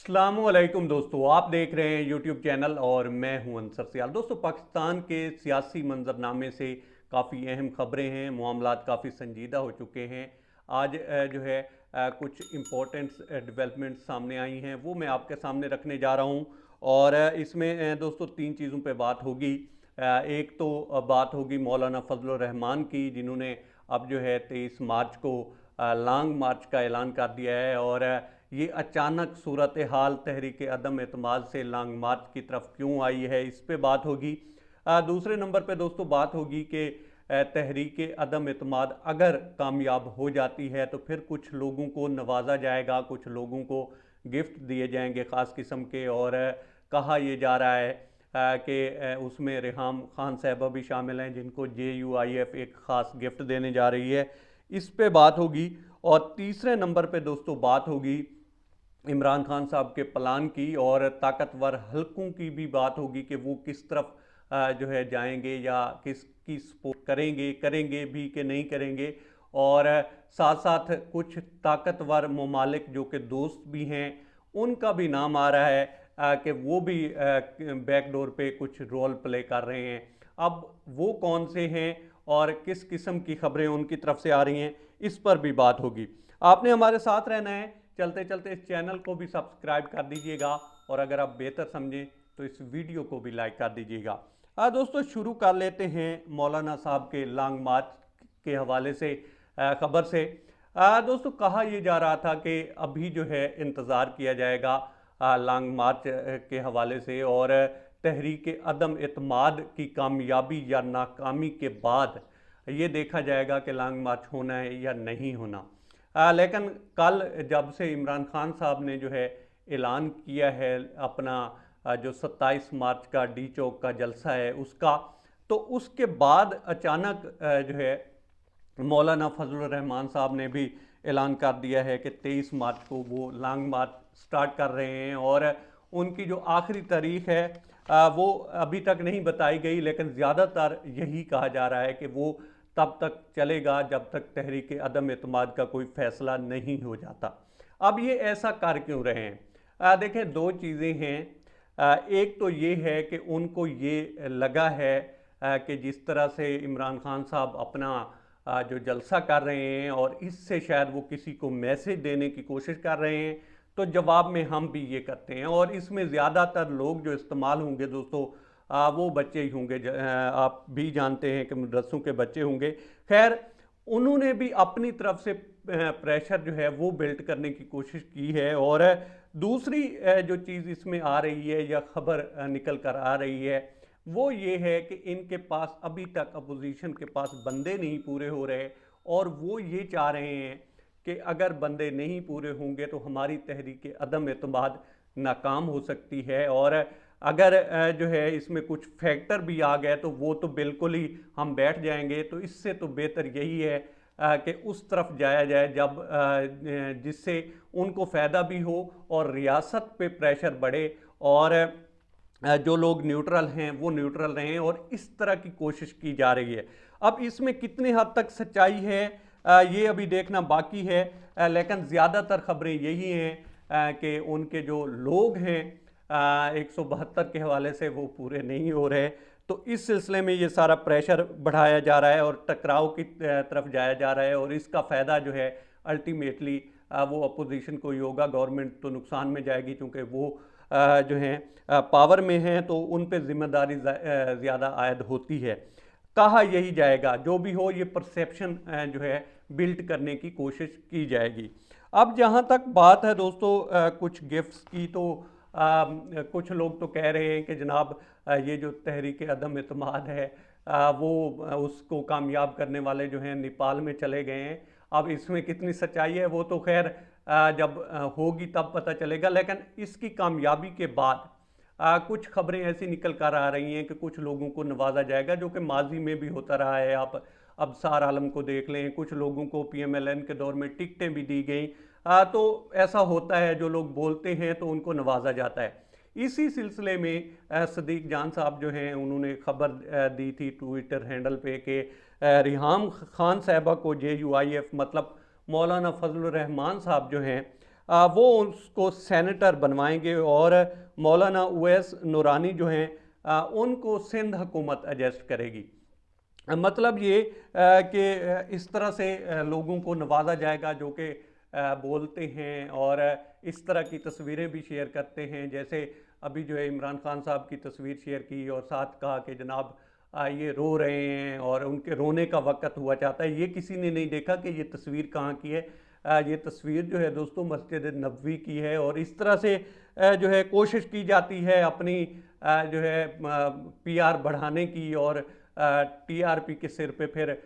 अस्सलामुअलैकुम दोस्तों, आप देख रहे हैं यूट्यूब चैनल और मैं हूं अंसर सियाल। दोस्तों, पाकिस्तान के सियासी मंजरनामे से काफ़ी अहम खबरें हैं। मामलात काफ़ी संजीदा हो चुके हैं। आज जो है कुछ इम्पोर्टेंट डेवलपमेंट सामने आई हैं, वो मैं आपके सामने रखने जा रहा हूं। और इसमें दोस्तों तीन चीज़ों पे बात होगी। एक तो बात होगी मौलाना फजल रहमान की, जिन्होंने अब जो है 23 मार्च को लॉन्ग मार्च का ऐलान कर दिया है। और ये अचानक सूरत हाल तहरीक अदम एतमाद से लॉन्ग मार्च की तरफ क्यों आई है, इस पे बात होगी। दूसरे नंबर पे दोस्तों बात होगी कि तहरीक अदम एतमाद अगर कामयाब हो जाती है तो फिर कुछ लोगों को नवाजा जाएगा, कुछ लोगों को गिफ्ट दिए जाएंगे ख़ास किस्म के। और कहा यह जा रहा है कि उसमें रिहाम खान साहबा भी शामिल हैं, जिनको JUIF एक ख़ास गिफ्ट देने जा रही है। इस पे बात होगी। और तीसरे नंबर पे दोस्तों बात होगी इमरान खान साहब के प्लान की, और ताकतवर हलकों की भी बात होगी कि वो किस तरफ जो है जाएंगे या किसकी सपोर्ट करेंगे, करेंगे भी कि नहीं करेंगे। और साथ साथ कुछ ताकतवर ममालिक जो कि दोस्त भी हैं, उनका भी नाम आ रहा है कि वो भी बैकडोर पे कुछ रोल प्ले कर रहे हैं। अब वो कौन से हैं और किस किस्म की खबरें उनकी तरफ से आ रही हैं, इस पर भी बात होगी। आपने हमारे साथ रहना है। चलते चलते इस चैनल को भी सब्सक्राइब कर दीजिएगा, और अगर आप बेहतर समझें तो इस वीडियो को भी लाइक कर दीजिएगा। दोस्तों, शुरू कर लेते हैं मौलाना साहब के लॉन्ग मार्च के हवाले से खबर से। दोस्तों, कहा यह जा रहा था कि अभी जो है इंतज़ार किया जाएगा लॉन्ग मार्च के हवाले से, और तहरीक अदम एतमाद की कामयाबी या नाकामी के बाद ये देखा जाएगा कि लॉन्ग मार्च होना है या नहीं होना। लेकिन कल जब से इमरान खान साहब ने जो है ऐलान किया है अपना जो 27 मार्च का डी चौक का जलसा है उसका, तो उसके बाद अचानक जो है मौलाना फजल रहमान साहब ने भी ऐलान कर दिया है कि 23 मार्च को वो लॉन्ग मार्च स्टार्ट कर रहे हैं। और उनकी जो आखिरी तारीख है वो अभी तक नहीं बताई गई, लेकिन ज़्यादातर यही कहा जा रहा है कि वो तब तक चलेगा जब तक तहरीक अदम एतमाद का कोई फ़ैसला नहीं हो जाता। अब ये ऐसा कर क्यों रहे हैं? देखें, दो चीज़ें हैं। एक तो ये है कि उनको ये लगा है कि जिस तरह से इमरान खान साहब अपना जो जलसा कर रहे हैं और इससे शायद वो किसी को मैसेज देने की कोशिश कर रहे हैं, तो जवाब में हम भी ये करते हैं। और इसमें ज़्यादातर लोग जो इस्तेमाल होंगे दोस्तों, वो बच्चे ही होंगे। आप भी जानते हैं कि मदरसों के बच्चे होंगे। खैर, उन्होंने भी अपनी तरफ से प्रेशर जो है वो बिल्ड करने की कोशिश की है। और दूसरी जो चीज़ इसमें आ रही है या खबर निकल कर आ रही है, वो ये है कि इनके पास अभी तक अपोजिशन के पास बंदे नहीं पूरे हो रहे, और वो ये चाह रहे हैं कि अगर बंदे नहीं पूरे होंगे तो हमारी तहरीक अदम एतमाद नाकाम हो सकती है। और अगर जो है इसमें कुछ फैक्टर भी आ गए तो वो तो बिल्कुल ही हम बैठ जाएंगे। तो इससे तो बेहतर यही है कि उस तरफ जाया जाए जब जिससे उनको फ़ायदा भी हो और रियासत पे प्रेशर बढ़े, और जो लोग न्यूट्रल हैं वो न्यूट्रल रहें। और इस तरह की कोशिश की जा रही है। अब इसमें कितने हद तक सच्चाई है ये अभी देखना बाकी है। लेकिन ज़्यादातर खबरें यही हैं कि उनके जो लोग हैं 172 के हवाले से वो पूरे नहीं हो रहे। तो इस सिलसिले में ये सारा प्रेशर बढ़ाया जा रहा है और टकराव की तरफ जाया जा रहा है। और इसका फ़ायदा जो है अल्टीमेटली वो अपोजिशन को ही होगा। गवर्नमेंट तो नुकसान में जाएगी, क्योंकि वो जो हैं पावर में हैं, तो उन पर जिम्मेदारी ज़्यादा आयद होती है। कहा यही जाएगा, जो भी हो ये परसेप्शन जो है बिल्ड करने की कोशिश की जाएगी। अब जहाँ तक बात है दोस्तों कुछ गिफ्ट्स की, तो कुछ लोग तो कह रहे हैं कि जनाब ये जो तहरीक अदम एतमाद है वो उसको कामयाब करने वाले जो हैं नेपाल में चले गए हैं। अब इसमें कितनी सच्चाई है वो तो खैर जब होगी तब पता चलेगा। लेकिन इसकी कामयाबी के बाद कुछ खबरें ऐसी निकल कर आ रही हैं कि कुछ लोगों को नवाजा जाएगा, जो कि माजी में भी होता रहा है। आप अबसार आलम को देख लें, कुछ लोगों को PMLN के दौर में टिकटें भी दी गई। तो ऐसा होता है, जो लोग बोलते हैं तो उनको नवाजा जाता है। इसी सिलसिले में सदीक जान साहब जो हैं उन्होंने खबर दी थी ट्विटर हैंडल पे कि रिहाम खान साहबा को JUIF मतलब मौलाना फजल रहमान साहब जो हैं वो उसको सेनेटर बनवाएंगे और मौलाना उवैस नूरानी जो हैं उनको सिंध हुकूमत एडजस्ट करेगी। मतलब ये कि इस तरह से लोगों को नवाजा जाएगा जो कि बोलते हैं और इस तरह की तस्वीरें भी शेयर करते हैं। जैसे अभी जो है इमरान खान साहब की तस्वीर शेयर की और साथ कहा कि जनाब ये रो रहे हैं और उनके रोने का वक़्त हुआ चाहता है। ये किसी ने नहीं देखा कि ये तस्वीर कहाँ की है। ये तस्वीर जो है दोस्तों मस्जिद नबवी की है और इस तरह से जो है कोशिश की जाती है अपनी जो है पीआर बढ़ाने की और टीआरपी के सिर पे फिर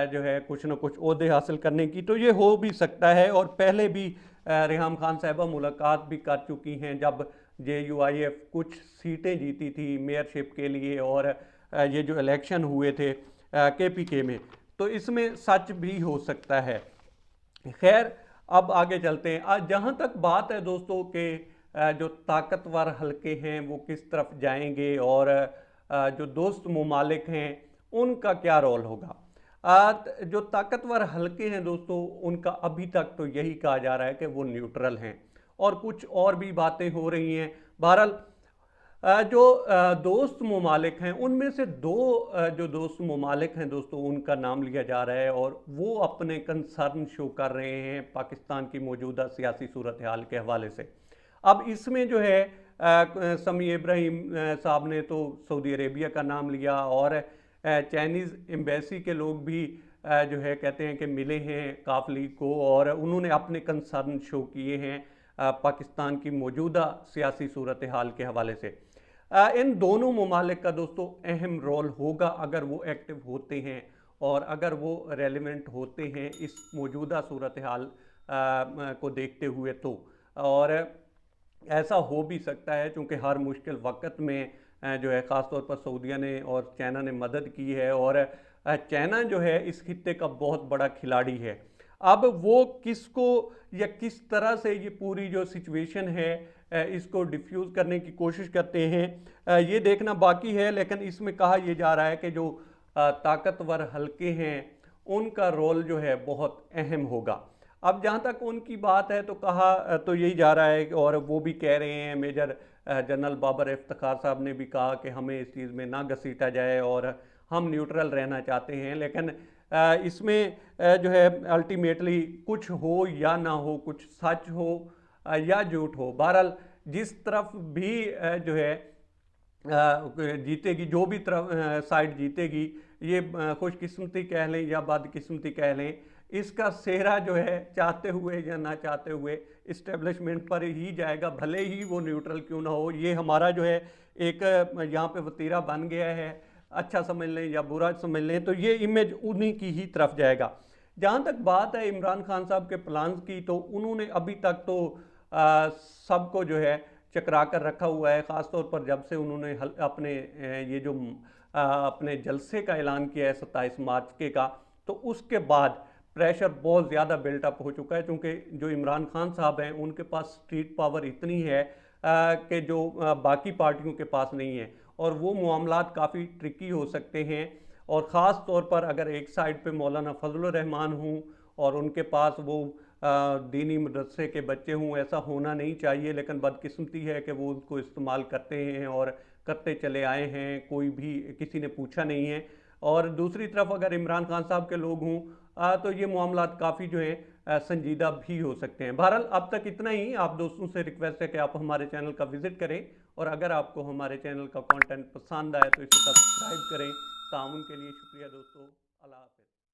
जो है कुछ ना कुछ ओहदे हासिल करने की। तो ये हो भी सकता है और पहले भी रेहाम खान साहिबा मुलाकात भी कर चुकी हैं जब JUIF कुछ सीटें जीती थी मेयरशिप के लिए और ये जो इलेक्शन हुए थे KPK में, तो इसमें सच भी हो सकता है। खैर अब आगे चलते हैं। आज जहाँ तक बात है दोस्तों के जो ताकतवर हलके हैं वो किस तरफ जाएंगे और जो दोस्त ममालिक हैं उनका क्या रोल होगा। जो ताकतवर हलके हैं दोस्तों उनका अभी तक तो यही कहा जा रहा है कि वो न्यूट्रल हैं और कुछ और भी बातें हो रही हैं। बहरहाल जो दोस्त ममालिक हैं उनमें से दो जो दोस्त ममालिक हैं दोस्तों उनका नाम लिया जा रहा है और वो अपने कंसर्न शो कर रहे हैं पाकिस्तान की मौजूदा सियासी सूरत हाल के हवाले से। अब इसमें जो है समी इब्राहिम साहब ने तो सऊदी अरेबिया का नाम लिया और चाइनीज़ एम्बेसी के लोग भी जो है कहते हैं कि मिले हैं काफली को और उन्होंने अपने कंसर्न शो किए हैं पाकिस्तान की मौजूदा सियासी सूरत हाल के हवाले से। इन दोनों ममालिक का दोस्तों अहम रोल होगा अगर वो एक्टिव होते हैं और अगर वो रेलिवेंट होते हैं इस मौजूदा सूरत हाल को देखते हुए तो। और ऐसा हो भी सकता है क्योंकि हर मुश्किल वक्त में जो है ख़ास तौर पर सऊदीया ने और चाइना ने मदद की है और चाइना जो है इस खित्ते का बहुत बड़ा खिलाड़ी है। अब वो किसको या किस तरह से ये पूरी जो सिचुएशन है इसको डिफ्यूज़ करने की कोशिश करते हैं ये देखना बाकी है। लेकिन इसमें कहा यह जा रहा है कि जो ताकतवर हलके हैं उनका रोल जो है बहुत अहम होगा। अब जहाँ तक उनकी बात है तो कहा तो यही जा रहा है और वो भी कह रहे हैं मेजर जनरल बाबर इफ्तिखार साहब ने भी कहा कि हमें इस चीज़ में ना घसीटा जाए और हम न्यूट्रल रहना चाहते हैं। लेकिन इसमें जो है अल्टीमेटली कुछ हो या ना हो, कुछ सच हो या झूठ हो, बहरहाल जिस तरफ भी जो है जीतेगी, जो भी तरफ साइड जीतेगी, ये खुशकिस्मती कह लें या बदकिस्मती कह लें, इसका सेहरा जो है चाहते हुए या ना चाहते हुए इस्टेब्लिशमेंट पर ही जाएगा, भले ही वो न्यूट्रल क्यों ना हो। ये हमारा जो है एक यहाँ पे वतीरा बन गया है, अच्छा समझ लें या बुरा समझ लें, तो ये इमेज उन्हीं की ही तरफ जाएगा। जहाँ तक बात है इमरान खान साहब के प्लान्स की, तो उन्होंने अभी तक तो सबको जो है चकरा कर रखा हुआ है। ख़ास तौर पर जब से उन्होंने अपने ये जो अपने जलसे का ऐलान किया है 27 मार्च के का, तो उसके बाद प्रेशर बहुत ज़्यादा बिल्टअप हो चुका है क्योंकि जो इमरान खान साहब हैं उनके पास स्ट्रीट पावर इतनी है कि जो बाकी पार्टियों के पास नहीं है और वो मामलात काफ़ी ट्रिकी हो सकते हैं। और ख़ास तौर पर अगर एक साइड पे मौलाना फजलुर रहमान हूँ और उनके पास वो दीनी मदरसे के बच्चे हूँ, ऐसा होना नहीं चाहिए, लेकिन बदकिस्मती है कि वो उसको इस्तेमाल करते हैं और करते चले आए हैं, कोई भी किसी ने पूछा नहीं है। और दूसरी तरफ अगर इमरान खान साहब के लोग हों तो ये मामलात काफ़ी जो है संजीदा भी हो सकते हैं। बहरहाल अब तक इतना ही। आप दोस्तों से रिक्वेस्ट है कि आप हमारे चैनल का विज़िट करें और अगर आपको हमारे चैनल का कंटेंट पसंद आए तो इसे सब्सक्राइब करें। ताउन के लिए शुक्रिया दोस्तों। अल्लाह हाफ़िज़।